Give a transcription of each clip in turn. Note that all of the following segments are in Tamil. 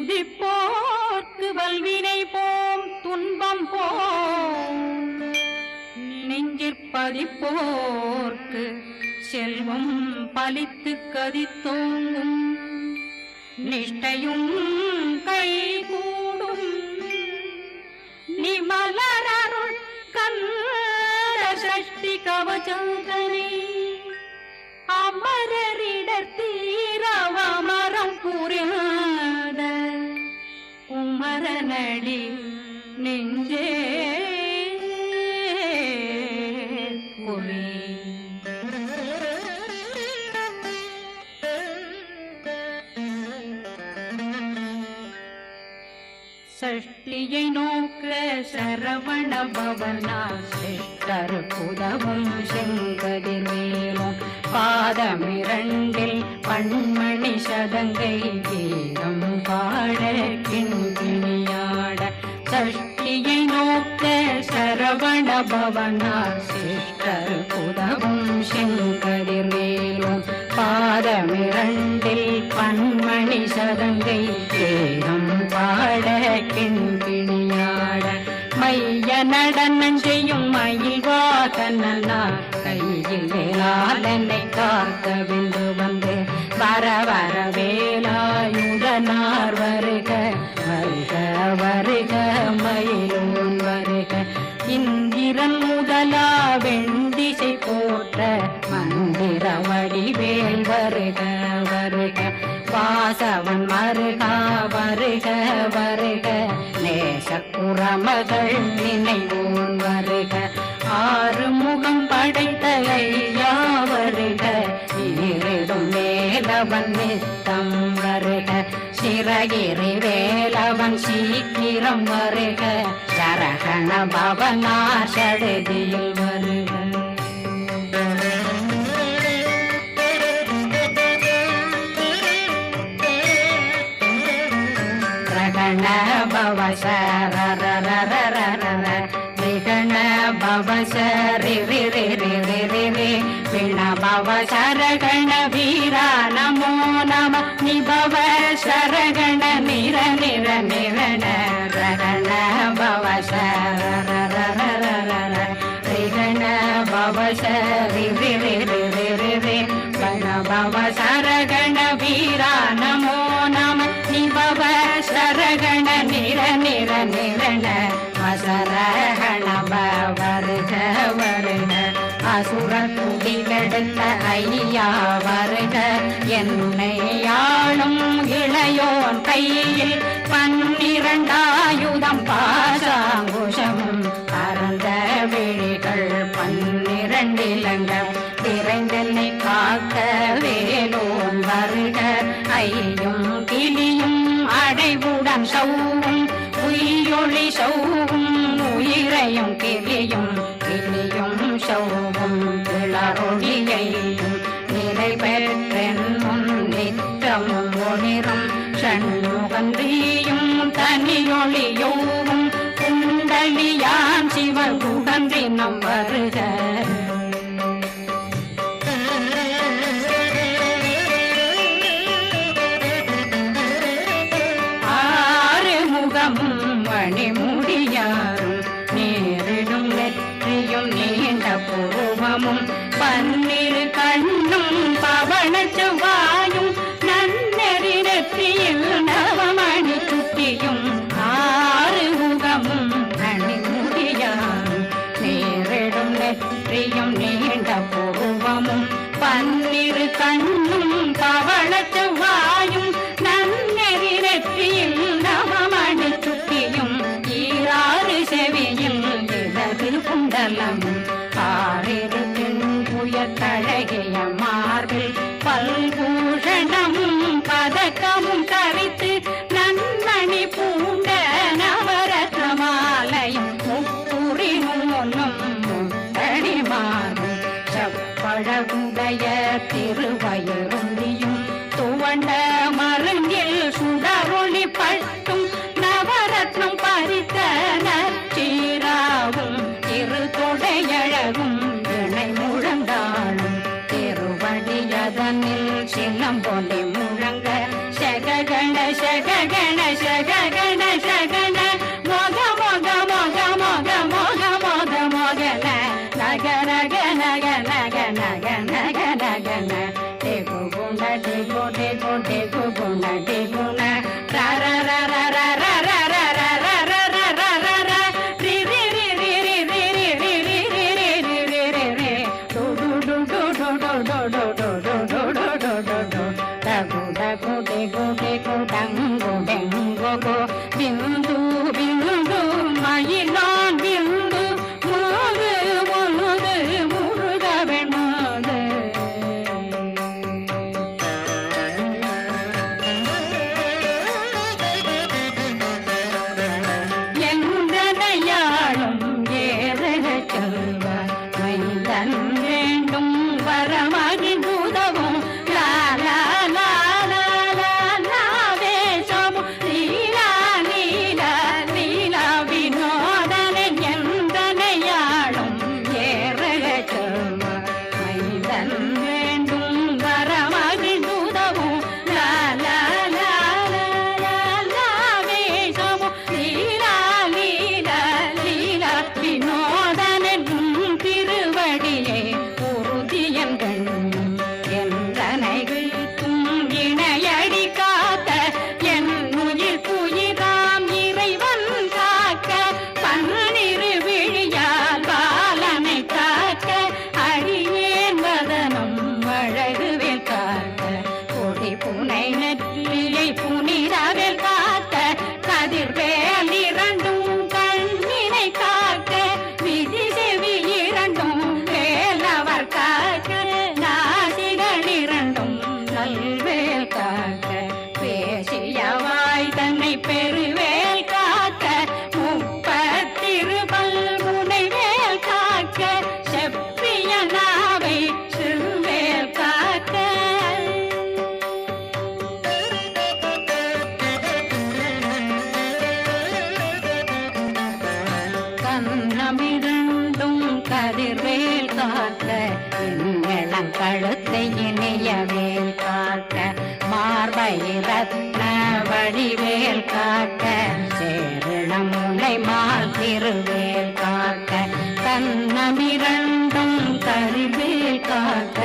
துதிப்போர்க்கு வல்வினை போம் துன்பம் போம் நெஞ்சிற்பதிப்போர்க்கு செல்வம் பலித்து கதித்தோங்கும் நிஷ்டையும் கைகூடும் நிமலரருள் கந்த சஷ்டி கவசந்தனை அமரரிடர் தீரவமரம் புரியாத குமரனடி நெஞ்சே சஷ்டியை நோக்க சரவண பவனா சிஷ்டர் புதவும் செங்கதிர்வேலும் பாதமிரண்டில் பண்மணி சதங்கை கீதம் பாட கிண்கிணியாட சஷ்டியை நோக்க சரவண பவனா சிஷ்டர் புதவும் செங்கதிர்வேலும் பாதமிரண்டில் பண்மணி சதங்கை கீதம் பாட கிண்கிணியாட மைய நடனம் செய்யும் மயில் வாகனா கையில் வேளாளனை காக்க விந்து வந்து வர வர வேலாயுதனார் வருக வருக வருக மயிலோன் வருக இந்திரன் முதலா வெண்டிசை போற்ற மந்திர வடிவேல் வருக வருக வாசவன் மருகா வருக வருக நேசக்குறமகள் நினைவோன் வருக ஆறு முகம் படைத்த ஐயா வருக ஈரிடும் வேலவன் நித்தம் வருக சிறகிரி வேலவன் சீக்கிரம் வருக சரகண பவனா சடுதியில் வருக விகண பவசரி விண பவ சரகண வீரா நமோ நம நிபவ சரகண நிர நிர நிரண ரகண பவசரண பவசரி கண பவ சரகண வீரா நமோ நம நிபவ சரகண நிர நிர நிரண வசரகண வருக வருக அசுர குடி கெடுத்த ஐயா வருக என்னை ஆளும் இளையோன் கையில் 12 ஆயுதம் பாசாங்குஷமும் பரந்த விழிகள் 12 இலங்கம் விரைந்தென்னை காக்க வேலோன் வருக ஐயும் கிளியும் அடைவுடன் சௌவும் உயிரொளி சௌவும் உயிரையும் கிளியும் கிளியும் சௌவும் கிளரொளியையும் நிறைவேற்றென் முன் நித்தமும் ஒளிரும் ஷண்முகந்தியும் தனியொளியோவும் குண்டலியான் சிவன் குகந்தினம் வருக மணிமுடியாரும் நேரிடும் நெற்றியும் நீண்ட பூவமும் 12 கண்ணும் பவன செவ்வாயும் நன்னெறி நெற்றியில் நவமணி குட்டியும் 6 முகமும் மணிமுடியாரும் நேரிடும் நெற்றியும் நீண்ட பூவமும் 12 கண்ணும் பவன செவ்வாயும் நன்னெறி நெற்றியில் நவமணி சுட்டியும் 6 செவியில் இடது குண்டலம் 6 புயத்தழகிய மார்பில் பல்பூஷணமும் பதக்கமும் தரித்து நன்மணி பூண்ட நவரத்ன மாலையும் முப்புரி முன்னும் முத்தடி மாறும் செப்பழகுடைய திருவயருந்தியும் துவண்ட மருங்கில் சுடரொளி பட்டும் நவரத்னம் பறித்த நற்சீராவும் இரு தொடையழகும் இணை முழந்தாளும் திருவடியதனில் சிலம்பொலி முழங்க சககண ಶಗಗಣ ಶಗಗಣ ಶಗಣ ಮೊಗ ಮೊಗ ಮೊಗ ಮೊಗ ಮೊಗ ಮೊಗ ಮೊಗನ ನಗ ನಗ ನಗ ನಗ ನಗ ನಗ ನಗನ ದೇಗು ಗುಣ ದೇಗು ದೇಗು ದೇಗು ಗುಣ ದೇಗುಣ ರ ರ ರ ರ ರ ರ ರ ರ ರ ರ ರ ರ ರ ರ ರಿ ರಿ ರಿ ರಿ ರಿ ರಿ ರಿ ರಿ ರಿ ರಿ ರಿ ರಿ ರಿ ರಿ ಡು ಡು ಡು ಡು ಡು ಡು ಡು ಡು ಡು ಡು ಡು ಡು ಡು ಡು ಡಗು ಡಗು ಡೆಗು ಡೆಗು ಡಂಗು ಡೆಂಗು ಗು ಬಿಂದು ಬಿಂದು மயிலான் பிந்து முழுது முழுது முழுதவன் மாது எந்தனையாளும் ஏறக செல்வார் மைந்தன் வேண்டும் வரமகி பூதவும் லாலா லாலா லாலா வேஷமும் லீலா லீலா லீலா வினோதனன் எந்தனையாளும் ஏறக செல்வார் மைந்தன் வேண்டும் வரமகி பூதவும் லாலா லாலா லாலா வேஷமும் லீலா லீலா லீலா வினோதனன் திருவடியே உறுதியங்கள் என்றனைகளுக்கும் இணையடி காக்க என் உயிர் புயிராம் இறைவன் காக்க பன்னிரு விழியால் பாலனை காக்க அடியேன் வதனம் அழகுவேல் காக்க கொடி புனை நெற்றியை புனிதவேல் காக்க கதிர்வேல் இரண்டும் கண்ணினை காக்க விதி செவி இரண்டும் வேலவர் காக்க நாசிகள் இரண்டும் நல்வேல் காக்க பேசியவாய் தன்னை பெருவேல் காக்க முப்பத்திருபல் முனைவேல் காக்க செப்பிய நாவை சிறுவேல் காக்க கண்ணமிரண்டும் கதிர்வேல் காக்க இளம் கழுத்தை இணையவேல் காக்க மார்பை ரத்ன வடிவேல் காக்க சேரிளம் முனை மால் திருவேல் காக்க கண்ணமிரண்டும் கதிர்வேல் காக்க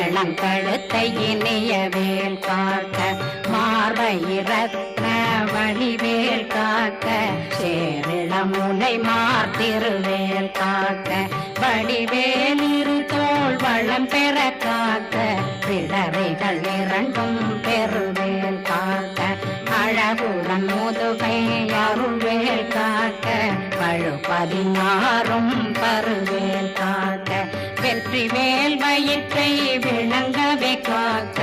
இளம் கழுத்தை இணையவேல் காக்க மார்பை ரத்ன வடிவேல் காக்க சேரிளம் முனை மார் திருவேல் காக்க வடிவேல் இரு தோள் வளம் பெற காக்க பிடரைகள் இரண்டும் பெருவேல் காக்க அழகுடன் முதுகை அருள்வேல் காக்க பழு 16 பருவேல் காக்க வெற்றி வேல் வயிற்றை விளங்கவே காக்க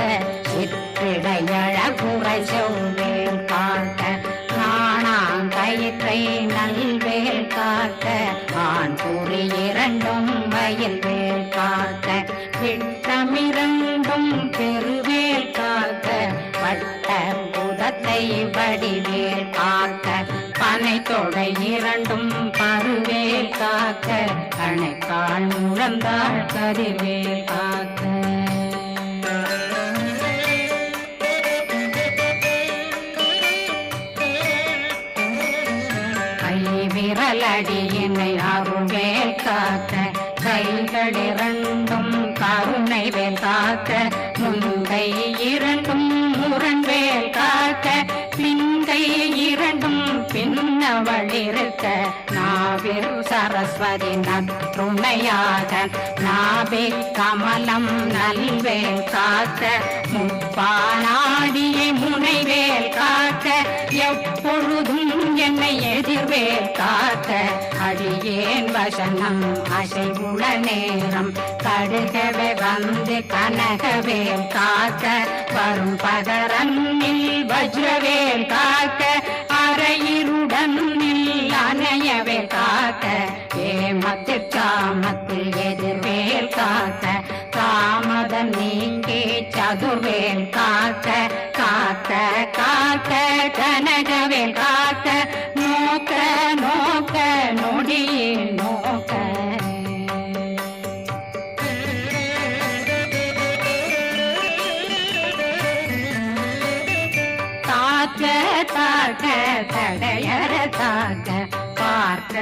சிற்றிடையழகுரை செவ்வேல் காக்க நாணாங்கயிற்றை நல்வேல் காக்க ஆண் குறி இரண்டும் வயல்வேல் காக்க விட்டமிரண்டும் பெருவேல் காக்க வட்ட புதத்தை வடிவேல் காக்க பனை தொடை இரண்டும் பருவேல் காக்க கணைக்கால் முழந்தாள் கதிர்வேல் காக்க விரலடியினை அருள்வேல் காக்க கைகள் இரண்டும் கருணை வேல் காக்க முந்தை இரண்டும் முரண்வேல் காக்க பிந்தை இரண்டும் பின்னவளிருக்க நாவில் சரஸ்வதி நற்றுணையாக நாவே கமலம் நல்வேல் காக்க முப்பானாடியை முனைவேல் காக்க எப்பொழுதும் என்னை எதிர்வேல் காக்க அடியேன் வசனம் அசைவுள நேரம் கடுகவே வந்து கனகவேல் காக்க வரும் பகரன்னில் வஜ்ரவேல் காக்க அரையிருடன் அணையவே காக்க ஏமத்தில் காமத்தில் எதிர்வேல் காக்க காமதம் நீங்கி சதுர்வேல் காக்க காக்க காக்க கனகவேல் காக்க நோக்க நோக்க நொடியில் நோக்க தாக்க தடையற தாக்க பார்க்க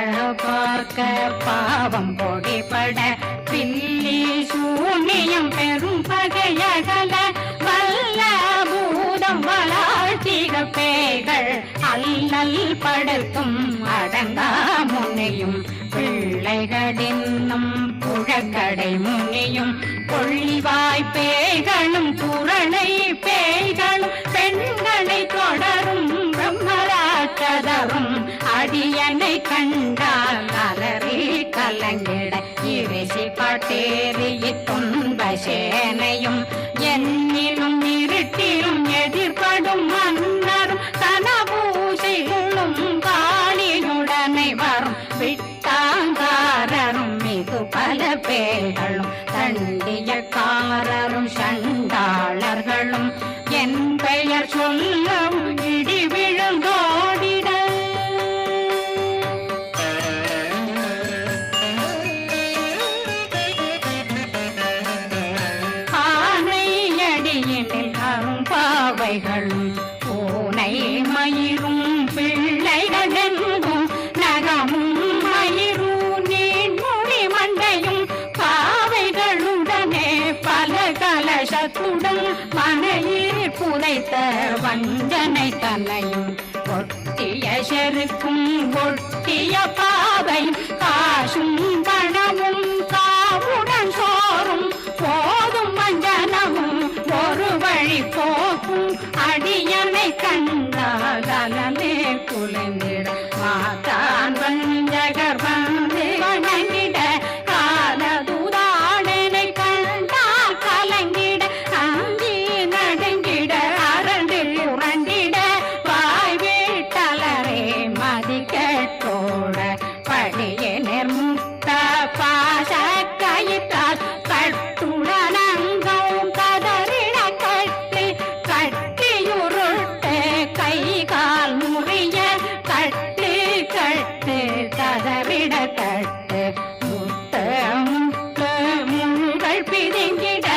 பார்க்க பாவம் பொடிபட பில்லி சூனியம் பெரும் பகையகல வல்ல பூதம் வளாழ்த்திக பேய்கள் அல்லல் படுத்தும் அடங்கா முனையும் பிள்ளைகளின்னும் புழக்கடை முனியும் கொள்ளிவாய் பேய்களும் புரணை பேய்களும் பெண்களை தொடரும் பிரம்மராட்சதரும் அடியனை கண்டால் அலறி கலங்கிட இரிசி பட்டேறி துன்ப சேனையும் என்னிலும் இருட்டிலும் எதிர்படும் மன்னரும் கனபூசைகளும் காளியுடனை வரும் விட்டாங்காரரும் மிகு பல பேர்களும் தண்டியக்காரரும் சண்டாளர்களும் என் பெயர் சொல்லவும் இடி விழுந்தோடிட ஆனையடியினில் அரும்பாவைகளும் பூனை மயிரும் பிள்ளைகளெங்கும் நகமும் மயிரும் நீன்மொழி மண்டையும் பாவைகளுடனே பல கலசத்துடன் மனையில் புதைத்த வஞ்சனை தன்னையும் ஒட்டிய செருக்கும் ஒட்டிய பாவையும் காசும் பணமும் காவுடன் சோறும் போதும் வஞ்சனமும் ஒரு வழி போக்கும் அடியனை கண்டால் அலமே குலைந்திட மாதான் வஞ்சகர் வந்து வணங்கிட காலதுதாடனை கண்டால் கலங்கிட அஞ்சி நடுங்கிட அரண்டு உரண்டிட வாய் வீட்டலரே மதி கேட்டோட படியே நிர்முக்த பாச கயிற்றால் கட்டுடனங்கும் கதறிட கட்டி கட்டியுருட்டு கை கால் முறிய கட்டு கட்டு கதறிட கட்டு முட்ட முட்டு முள்கள் பிதுங்கிட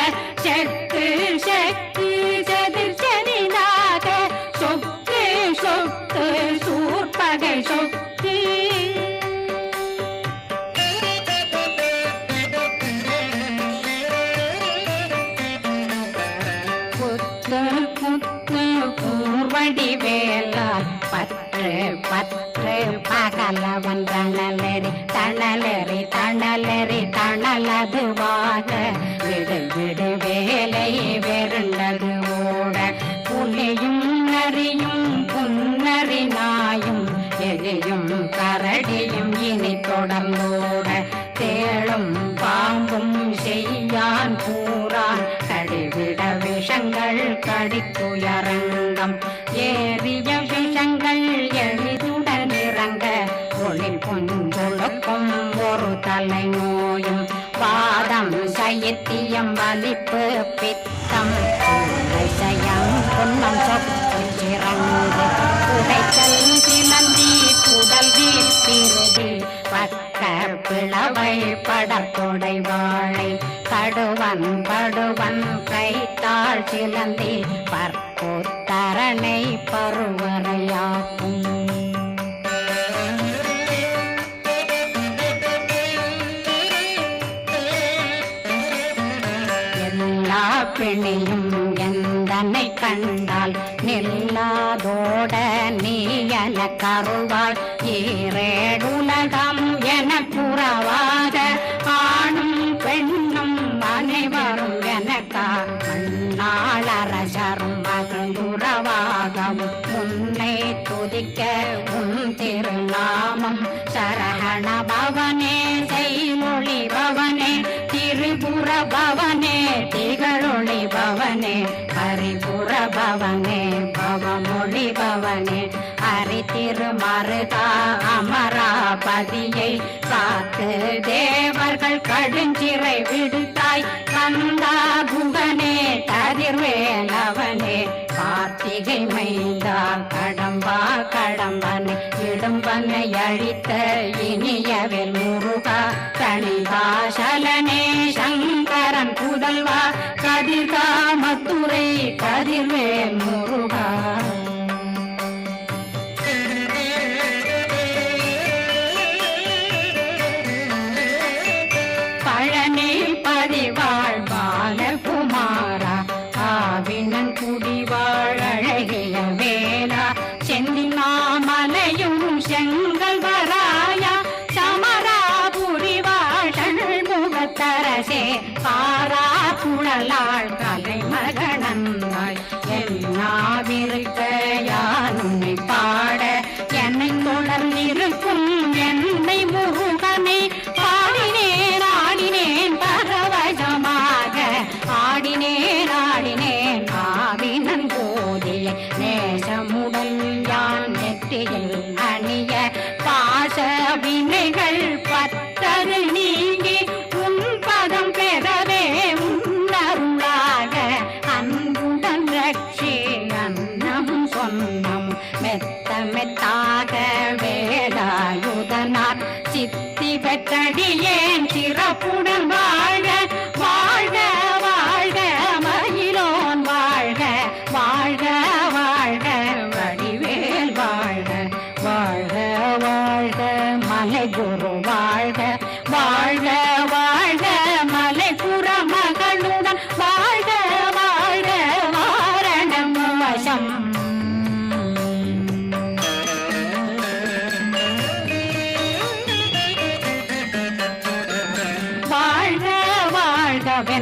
செக்கு செக்கு செதிர் செதினாக சொக்கு சொக்கு சூர்பகை சொக்கு புத்து புத்து பூர்வடி வேலால் பற்று பற்று பகலவன் தணலெறி தணலெறி தணலெறி தணலதுவாக விடு விடு வேலை வெருண்டது ஓட புலியும் நரியும் புன்னரி நாயும் எலியும் கரடியும் இனி தொடர்ந்தோட தேளும் பாம்பும் செய்யான் கூறான் கடிவிட விஷங்கள் கடித்துயரங்கம் ஏறிய விஷங்கள் எளிதுடன் இறங்க ஒளில் பொஞ்சொழுக்கும் ஒரு தலை நோயும் பாதம் சைத்தியம் வலிப்பு பித்தம் சயம் பொன்னம் சொத்து சிறந்து உடைச்சல் சிலந்தி குடல் வீழ்த்திருதி பக்க பிளவை படத்தொடை வாழை கடுவன் படுவன் கைத்தாள் சிலந்தி பற்புத்தரணை பருவரையாக்கும் எல்லா பிணியும் எந்தனை கண்டால் நில்லாதோட நீ என கருவாள் ஈரேடுலகம் என புறவாக ஆணும் பெண்ணும் அனைவரும் எனக்கா மண்ணாளரசரும் மகந்துறவாகவும் உன்னை துதிக்க உன் திருநாமம் சரகண பவனே செய்மொழி பவனே திரிபுர பவனே திகழொளி பவனே ஹரிபுர பவனே பவமொழி பவனே ஹரி திருமருதா அமராபதியை காத்து தேவர்கள் கடுஞ்சிறை விடுத்தாய் கந்தா குகனே கதிர்வேலவனே கார்த்திகை மைந்தா கடம்பா கடம்பனை இடும்பனை அழித்த இனியவில் முருகா தனிவாசலனே சங்கரன் புதல்வா கதிர்காமத்துறை கதிர்வேல் முருகா கல்லாள் கலைமகனந்தாய் என்னாவிருக்க யானுனை பாட என்னை தொடர்ந்திருக்கும் என்னை முருகனை பாடினேன் ஆடினேன் பரவசமாக ஆடினேன் ஆடினேன் ஆவினன் போதிய நேசமுடன் யான் நெற்றியில் அணிய பாச வினைகள் பற்றரு நீங்கி உன் பதம் பெறவே உன்னருளாக அன்புடன் ரட்சி அன்னம் சொன்னம் மெத்த மெத்தாக வேலாயுதனார் சித்தி பெற்றடியேன் சிறப்புடன் வாழ வாழ்க வாழ்க மயிலோன் வாழ்க வாழ்க வாழ்க வடிவேல் வாழ்க வாழ்க வாழ்க மலை குரு வாழ்க வாழ்க வாழ்க மலை புற மகளுடன் வாழ்க வாழ்க வாரணம் வசம்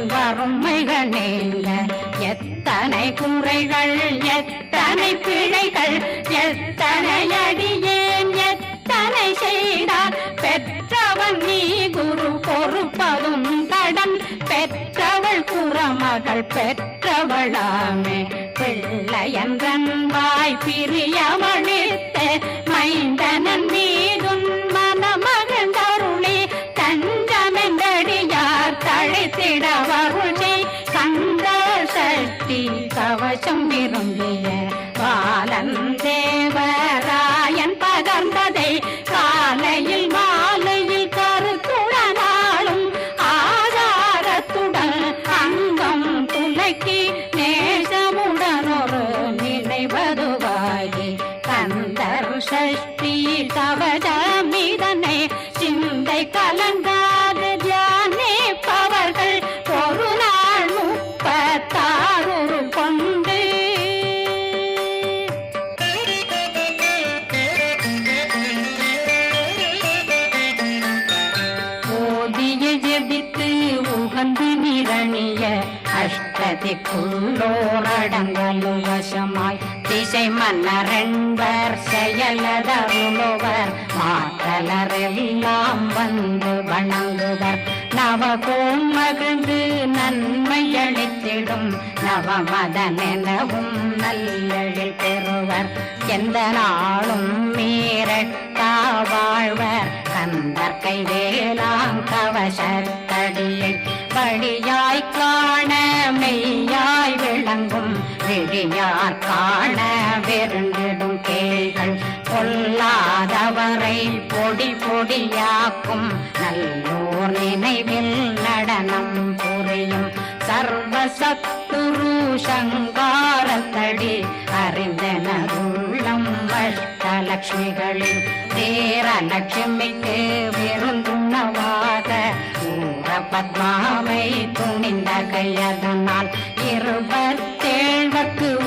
வறுமைகள் நீங்க எத்தனை குறைகள் எத்தனை பிழைகள் எத்தனை அடியேன் எத்தனை செய்தார் பெற்றவன் நீ குரு பொறுப்பதும் கடன் பெற்றவள் குறமகள் பெற்றவளாமே பிள்ளையன்றன் வாய் பிரியமளித்த மைந்தனன் மீதுன் மனமகந்தருளி தஞ்சமென்றடியார் தழைத்திட வருளை கந்த சக்தி கவசம் விரும்பிய பாலன் தேவராயன் பகர்ந்ததை காலையில் மாலையில் கருத்துடனாலும் ஆதாரத்துடன் அங்கம் துலக்கி நேசமுடன் ஒரு நினைவதுவாகி கந்தர் சஷ்டி கவசமிதனை சிந்தை கலங்காத தியானிப்பவர்கள் ஒரு நாள் 36 கொண்டு ஓதிய ஜெபித்து உகந்து நிரணிய அஷ்டதிக்குள்ளோரடங்கலும் வசமாய் திசை மன்னரென்பர் செயலதருளுவர் மாற்றலரெல்லாம் வந்து வணங்குவர் நவகோம் மகிழ்ந்து நன்மையளித்திடும் நவமதனெனவும் நல்லெழில் பெறுவர் எந்த நாளும் மீறட்டா வாழ்வர் கந்தர் கைவேலாம் கவசத்தடியை படியாய் காண மெய்யாய் விளங்கும் விழியார் காண வெருண்டிடும் கேள்கள் கொல்லாதவரை பொடி பொடியாக்கும் நல்லோர் நினைவில் நடனம் புரியும் சர்வசத்துரு சங்காரத்தடி அறிந்தனருள்ளம் அஷ்டலட்சுமிகளில் தேரலட்சுமிக்கு விருந்துணவாக ஊர பத்மாவை துணிந்த கையதனால் 27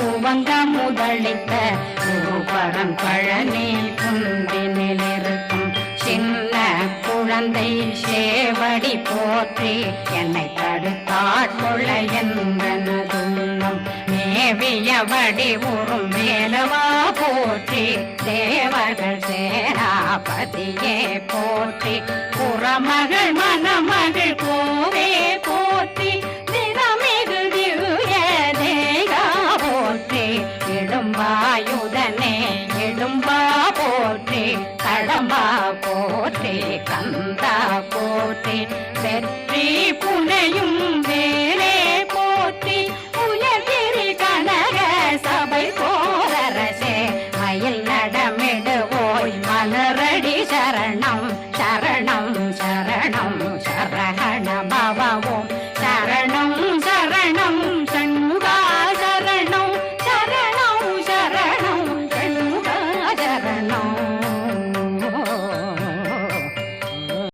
உவங்க முதலித்த குருபரன் பழனி குந்தினில் இருக்கும் சின்ன குழந்தை சேவடி போற்றி என்னை தடுத்தாட்கொள்ள என்பனதுள்ளம் மேவியபடி உறும் மேலவா போற்றி தேவர்கள் சேராபதியே போற்றி புறமகள் மணமகள் கோவே போ